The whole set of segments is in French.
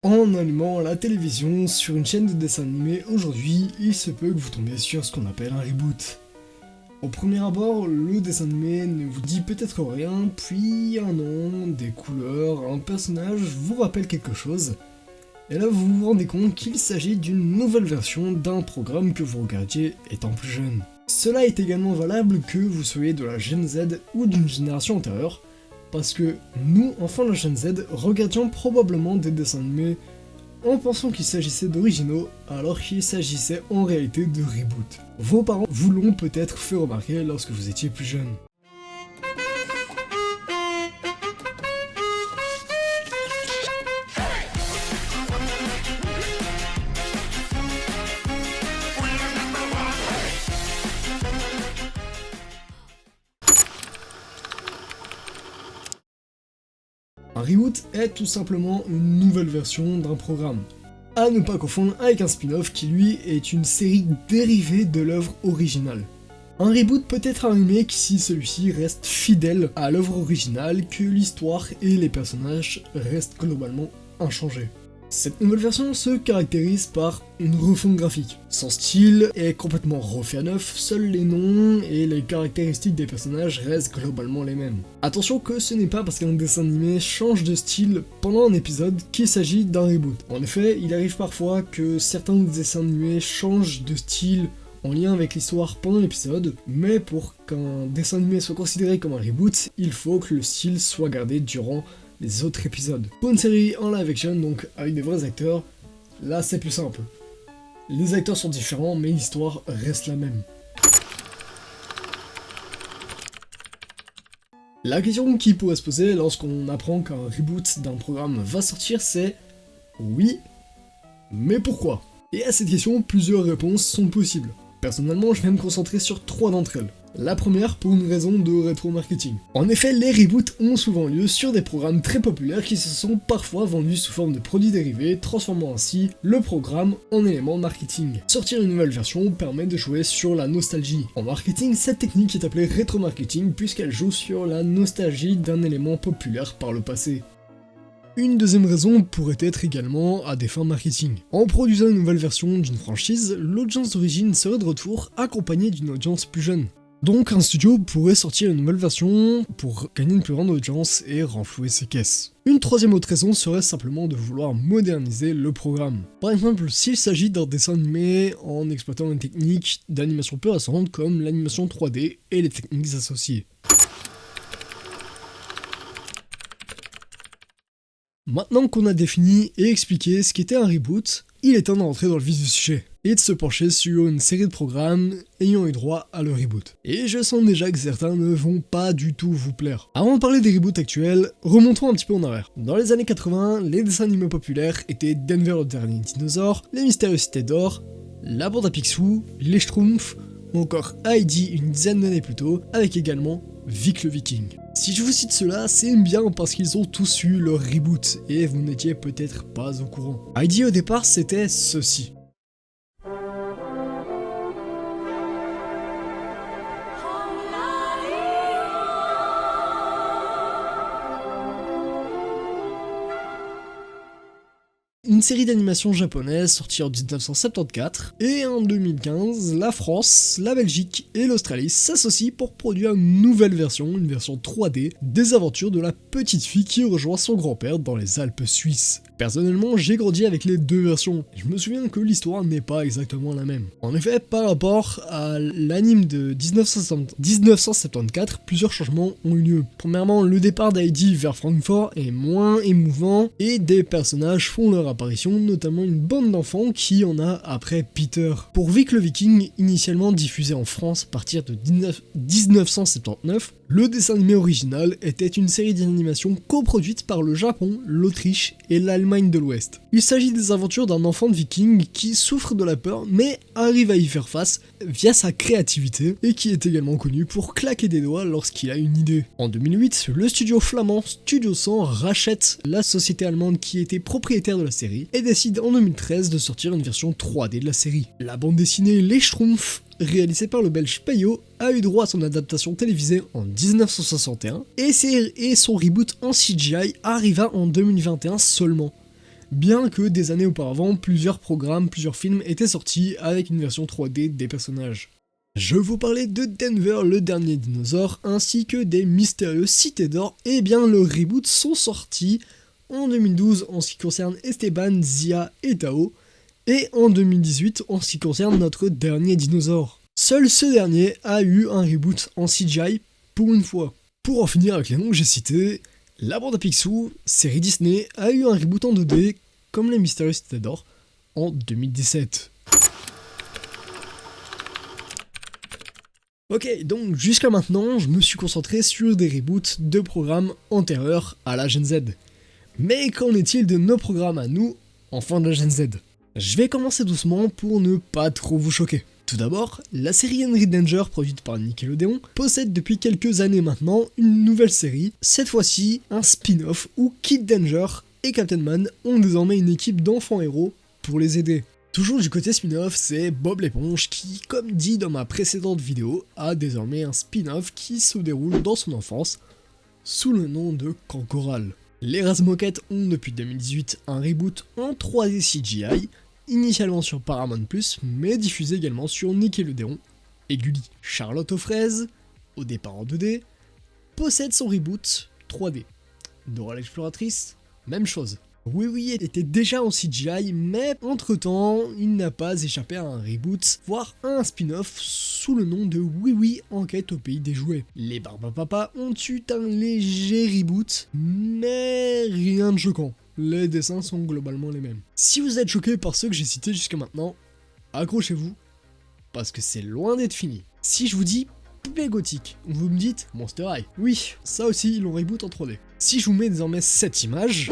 En allumant la télévision sur une chaîne de dessin animé aujourd'hui, il se peut que vous tombiez sur ce qu'on appelle un reboot. Au premier abord, le dessin animé ne vous dit peut-être rien, puis un nom, des couleurs, un personnage vous rappelle quelque chose, et là vous vous rendez compte qu'il s'agit d'une nouvelle version d'un programme que vous regardiez étant plus jeune. Cela est également valable que vous soyez de la Gen Z ou d'une génération antérieure, parce que nous, enfants de la Gen Z, regardions probablement des dessins animés en pensant qu'il s'agissait d'originaux, alors qu'il s'agissait en réalité de reboot. Vos parents vous l'ont peut-être fait remarquer lorsque vous étiez plus jeune. Un reboot est tout simplement une nouvelle version d'un programme. À ne pas confondre avec un spin-off qui lui est une série dérivée de l'œuvre originale. Un reboot peut être un remake si celui-ci reste fidèle à l'œuvre originale, que l'histoire et les personnages restent globalement inchangés. Cette nouvelle version se caractérise par une refonte graphique. Son style est complètement refait à neuf, seuls les noms et les caractéristiques des personnages restent globalement les mêmes. Attention que ce n'est pas parce qu'un dessin animé change de style pendant un épisode qu'il s'agit d'un reboot. En effet, il arrive parfois que certains dessins animés changent de style en lien avec l'histoire pendant l'épisode, mais pour qu'un dessin animé soit considéré comme un reboot, il faut que le style soit gardé durant les autres épisodes. Pour une série en live action, donc avec des vrais acteurs, là c'est plus simple. Les acteurs sont différents, mais l'histoire reste la même. La question qui pourrait se poser lorsqu'on apprend qu'un reboot d'un programme va sortir, c'est oui, mais pourquoi? Et à cette question, plusieurs réponses sont possibles. Personnellement, je vais me concentrer sur 3 d'entre elles. La première pour une raison de rétro-marketing. En effet, les reboots ont souvent lieu sur des programmes très populaires qui se sont parfois vendus sous forme de produits dérivés, transformant ainsi le programme en élément marketing. Sortir une nouvelle version permet de jouer sur la nostalgie. En marketing, cette technique est appelée rétro-marketing puisqu'elle joue sur la nostalgie d'un élément populaire par le passé. Une deuxième raison pourrait être également à des fins marketing. En produisant une nouvelle version d'une franchise, l'audience d'origine serait de retour accompagnée d'une audience plus jeune. Donc un studio pourrait sortir une nouvelle version pour gagner une plus grande audience et renflouer ses caisses. Une troisième autre raison serait simplement de vouloir moderniser le programme. Par exemple, s'il s'agit d'un dessin animé en exploitant une technique d'animation plus récente comme l'animation 3D et les techniques associées. Maintenant qu'on a défini et expliqué ce qu'était un reboot, il est temps d'entrer dans le vif du sujet et de se pencher sur une série de programmes ayant eu droit à le reboot. Et je sens déjà que certains ne vont pas du tout vous plaire. Avant de parler des reboots actuels, remontons un petit peu en arrière. Dans les années 80, les dessins animés populaires étaient Denver le dernier dinosaure, Les Mystérieuses Cités d'Or, La Bande à Picsou, Les Schtroumpfs, ou encore Heidi une dizaine d'années plus tôt, avec également Vic le Viking. Si je vous cite cela, c'est bien parce qu'ils ont tous eu leur reboot, et vous n'étiez peut-être pas au courant. Heidi au départ c'était ceci. Une série d'animation japonaise sortie en 1974, et en 2015, la France, la Belgique et l'Australie s'associent pour produire une nouvelle version, une version 3D, des aventures de la petite fille qui rejoint son grand-père dans les Alpes suisses. Personnellement, j'ai grandi avec les deux versions, et je me souviens que l'histoire n'est pas exactement la même. En effet, par rapport à l'anime de 1974, plusieurs changements ont eu lieu. Premièrement, le départ d'Heidi vers Francfort est moins émouvant, et des personnages font leur apparition, notamment une bande d'enfants qui en a après Peter. Pour Vic le Viking, initialement diffusé en France à partir de 1979, le dessin animé original était une série d'animation coproduite par le Japon, l'Autriche et l'Allemagne de l'Ouest. Il s'agit des aventures d'un enfant de viking qui souffre de la peur mais arrive à y faire face via sa créativité et qui est également connu pour claquer des doigts lorsqu'il a une idée. En 2008, le studio flamand Studio 100 rachète la société allemande qui était propriétaire de la série et décide en 2013 de sortir une version 3D de la série. La bande dessinée Les Schtroumpfs, réalisé par le belge Peyo, a eu droit à son adaptation télévisée en 1961 et son reboot en CGI arriva en 2021 seulement. bien que des années auparavant, plusieurs programmes, plusieurs films étaient sortis avec une version 3D des personnages. Je vous parlais de Denver, le dernier dinosaure, ainsi que des mystérieuses cités d'or, et bien le reboot sont sortis en 2012 en ce qui concerne Esteban, Zia et Tao, et en 2018 en ce qui concerne notre dernier dinosaure. Seul ce dernier a eu un reboot en CGI pour une fois. Pour en finir avec les noms que j'ai cités, la bande à Picsou, série Disney, a eu un reboot en 2D, comme les mystérieuses cités d'or, en 2017. Ok, donc jusqu'à maintenant, je me suis concentré sur des reboots de programmes antérieurs à la Gen Z. Mais qu'en est-il de nos programmes à nous, enfants de la Gen Z? Je vais commencer doucement pour ne pas trop vous choquer. Tout d'abord, la série Henry Danger produite par Nickelodeon possède depuis quelques années maintenant une nouvelle série, cette fois-ci un spin-off où Kid Danger et Captain Man ont désormais une équipe d'enfants héros pour les aider. Toujours du côté spin-off, c'est Bob l'éponge qui, comme dit dans ma précédente vidéo, a désormais un spin-off qui se déroule dans son enfance sous le nom de Cancoral. Les Razmoquettes ont depuis 2018 un reboot en 3D CGI, initialement sur Paramount+, mais diffusé également sur Nickelodeon et Gulli. Charlotte aux fraises, au départ en 2D, possède son reboot 3D. Dora l'exploratrice, même chose. Oui Oui était déjà en CGI, mais entre-temps, il n'a pas échappé à un reboot, voire un spin-off sous le nom de Oui Oui Enquête au pays des jouets. Les Barbapapas ont eu un léger reboot, mais rien de choquant. Les dessins sont globalement les mêmes. Si vous êtes choqué par ceux que j'ai cités jusqu'à maintenant, accrochez-vous, parce que c'est loin d'être fini. Si je vous dis poupée gothique, vous me dites Monster High. Oui, ça aussi ils l'ont reboot en 3D. Si je vous mets désormais cette image,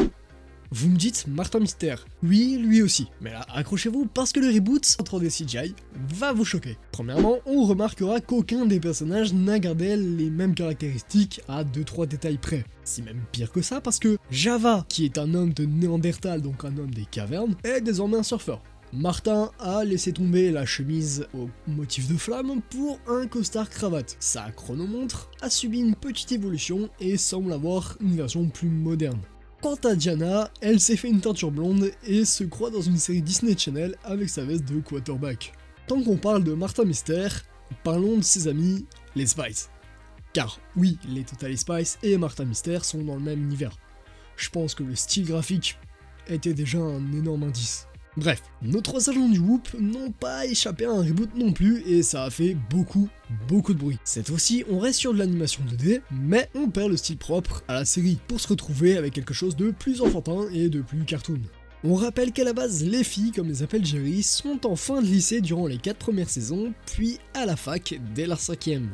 vous me dites Martin Mystère. Oui, lui aussi. Mais là, accrochez-vous parce que le reboot en 3D CGI va vous choquer. Premièrement, on remarquera qu'aucun des personnages n'a gardé les mêmes caractéristiques à 2-3 détails près. C'est même pire que ça parce que Java, qui est un homme de Néandertal, donc un homme des cavernes, est désormais un surfeur. Martin a laissé tomber la chemise au motif de flamme pour un costard cravate. Sa chronomontre a subi une petite évolution et semble avoir une version plus moderne. Quant à Diana, elle s'est fait une teinture blonde et se croit dans une série Disney Channel avec sa veste de quarterback. Tant qu'on parle de Martin Mystère, parlons de ses amis, les Spice. Car oui, les Totally Spice et Martin Mystère sont dans le même univers. Je pense que le style graphique était déjà un énorme indice. Bref, nos trois agents du Whoop n'ont pas échappé à un reboot non plus et ça a fait beaucoup de bruit. Cette fois-ci, on reste sur de l'animation 2D, mais on perd le style propre à la série pour se retrouver avec quelque chose de plus enfantin et de plus cartoon. On rappelle qu'à la base, les filles, comme les appelle Jerry, sont en fin de lycée durant les 4 premières saisons, puis à la fac dès la 5ème.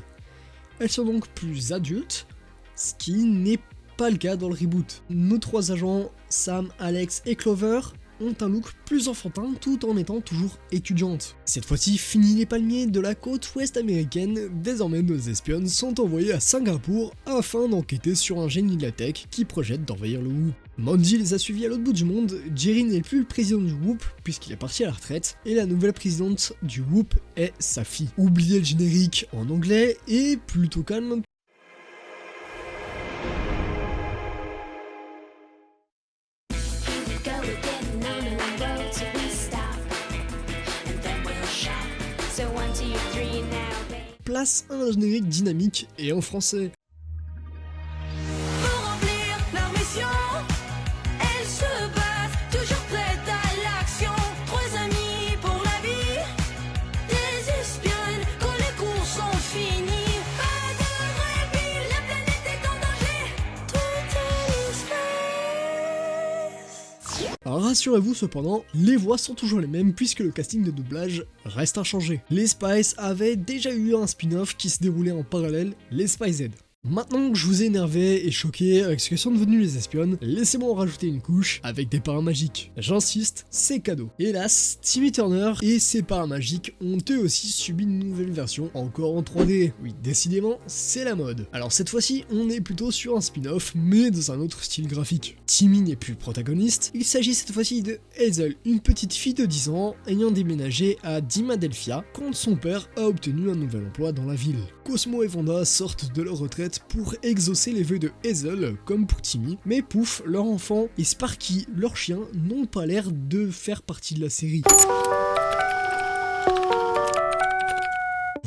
Elles sont donc plus adultes, ce qui n'est pas le cas dans le reboot. Nos trois agents, Sam, Alex et Clover, ont un look plus enfantin tout en étant toujours étudiantes. Cette fois-ci, fini les palmiers de la côte ouest américaine, désormais nos espionnes sont envoyées à Singapour afin d'enquêter sur un génie de la tech qui projette d'envahir le Whoop. Mandy les a suivis à l'autre bout du monde, Jerry n'est plus le président du Whoop puisqu'il est parti à la retraite, et la nouvelle présidente du Whoop est sa fille. Oubliez le générique en anglais et plutôt calme. Place à un générique dynamique et en français. Pour remplir leur mission, elles se battent, toujours prêtes à l'action. Trois amis pour la vie, des espionnes quand les cours sont finis. Pas de répit, la planète est en danger, tout est l'espace. Rassurez-vous cependant, les voix sont toujours les mêmes puisque le casting de doublage reste inchangé. Les Spice avaient déjà eu un spin-off qui se déroulait en parallèle, les Spice Z. Maintenant que je vous ai énervé et choqué avec ce que sont devenues les espionnes, laissez-moi en rajouter une couche avec des paramagiques. J'insiste, c'est cadeau. Hélas, Timmy Turner et ses paramagiques ont eux aussi subi une nouvelle version, encore en 3D. Oui, décidément, c'est la mode. Alors cette fois-ci, on est plutôt sur un spin-off, mais dans un autre style graphique. Timmy n'est plus le protagoniste, il s'agit cette fois-ci de Hazel, une petite fille de 10 ans ayant déménagé à Dimadelphia quand son père a obtenu un nouvel emploi dans la ville. Cosmo et Wanda sortent de leur retraite fait pour exaucer les vœux de Hazel, comme pour Timmy, mais pouf, leur enfant et Sparky, leur chien, n'ont pas l'air de faire partie de la série.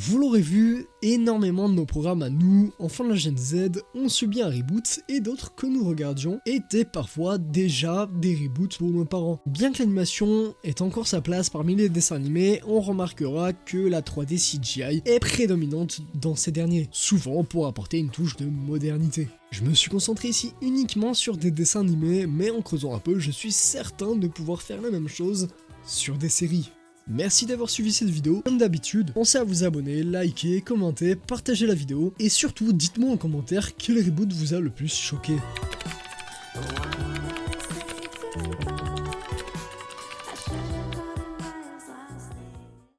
Vous l'aurez vu, énormément de nos programmes à nous, enfants de la Gen Z, ont subi un reboot et d'autres que nous regardions étaient parfois déjà des reboots pour nos parents. Bien que l'animation ait encore sa place parmi les dessins animés, on remarquera que la 3D CGI est prédominante dans ces derniers, souvent pour apporter une touche de modernité. Je me suis concentré ici uniquement sur des dessins animés, mais en creusant un peu, je suis certain de pouvoir faire la même chose sur des séries. Merci d'avoir suivi cette vidéo, comme d'habitude, pensez à vous abonner, liker, commenter, partager la vidéo, et surtout dites-moi en commentaire quel reboot vous a le plus choqué.